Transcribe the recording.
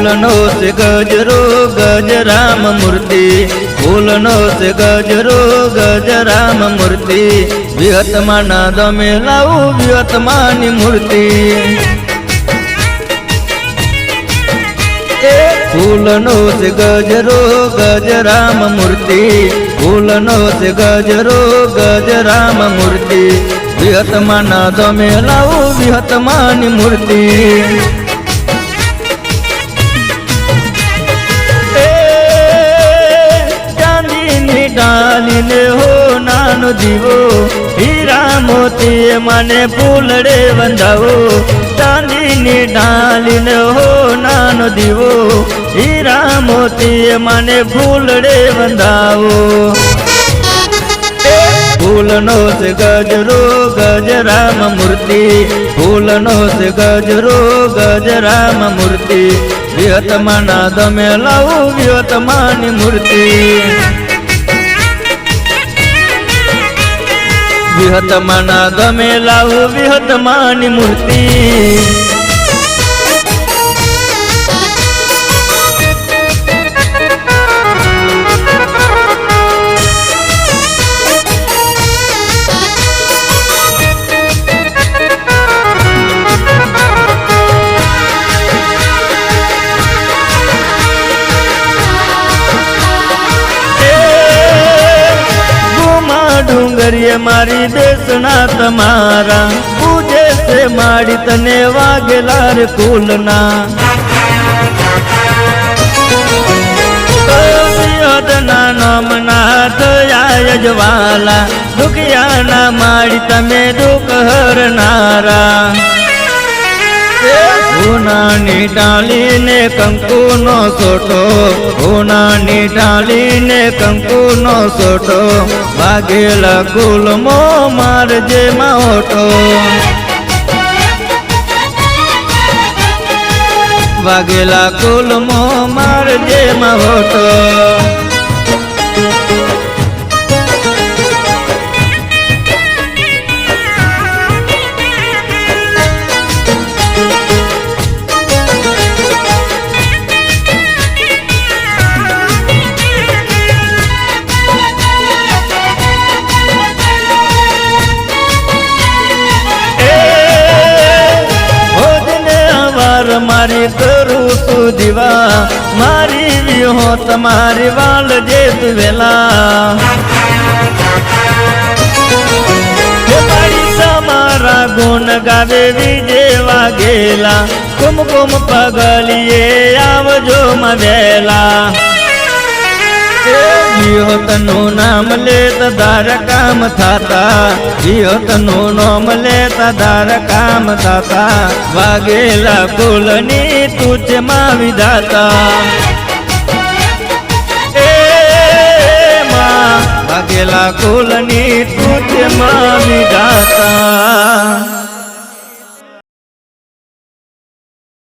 ફૂલનો છે ગજરો ગજ રામ મૂર્તિ, ફૂલનો છે ગજરો ગજ રામ મૂર્તિ, વિહતમાના દમે લાવું વિહતમાની મૂર્તિ। ફૂલનો છે ગજરો ગજ રામ મૂર્તિ, ફૂલનો છે ગજરો ગજ રામ મૂર્તિ, વિહતમાના દમે લાવું વિહતમાની મૂર્તિ। ચાંદીની ડાલીને હો નાનો દીવો, હીરા મોતી મને ફૂલડે બંધાવો, ચાંદીની ડાલીને હો નાનો દીવો, હીરા મોતી મને ફૂલડે બંધાવો। ફૂલનો છે ગજરો ગજ રામ મૂર્તિ, ફૂલનો છે ગજરો ગજ રામ મૂર્તિ, વિહતમાના દમે લાવું વિહતમાની મૂર્તિ। વિહતમાના દમે લાવું વિહતમાની મૂર્તિ। ડુંગરીએ મારી દેશના તમારા, પૂજે છે માડી તને વાગેલા રે ફૂલના। વિહતના નામના થયા જવાલા, દુખિયાના માડી તમે દુઃખ હરનારા। હોનાની ડાલીને કંકુનો સોટો, હોનાની ડાલીને કંકુનો સોટો, વાગેલા ગુલમો મારજે માહોટો, વાગેલા ગુલમો મારજે માહોટો। મારી કરું તું દીવા, મારી વિહો તમારી વાલ જે તું વેલા। તમારા ગુણ ગાવે વિજે વાઘેલા, કુમકુમ પગલીએ આવજો માં વેલા। વિહતનું નામ લેત દાર કામ થાતા, વિહતનું નામ લેત દાર કામ થાતા, વાગેલા ફૂલની તુજમાં વિધાતા। વાગેલા ફૂલની તુજમાં વિધાતા।